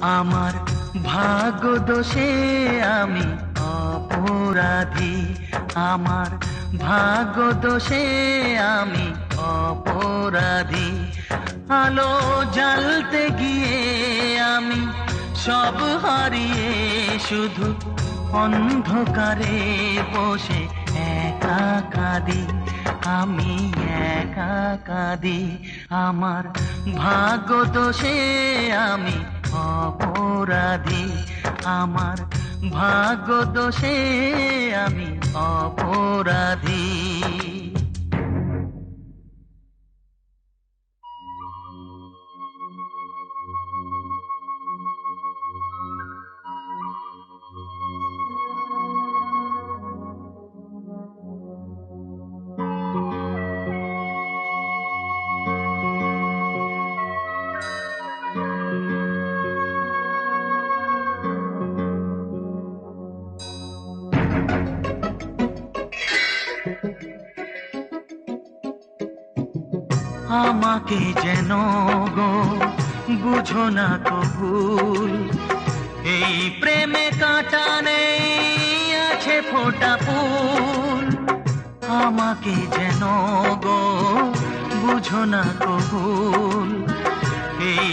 আমার ভাগ্য দোষে আমি অপরাধী, আমার ভাগ্য দোষে আমি অপরাধী। আলো জ্বালতে গিয়ে আমি সব হারিয়ে শুধু অন্ধকারে বসে একা কাঁদি, আমি একা কাঁদি। আমার ভাগ্য দোষে আমি অপরাধী, আমার ভাগ্য দোষে আমি অপরাধী। আমাকে যেন গো বুঝো না তো ভুল, এই প্রেমে কাঁটা নেই আছে ফোটা ফুল। আমাকে যেন গো বুঝো না তো ভুল, এই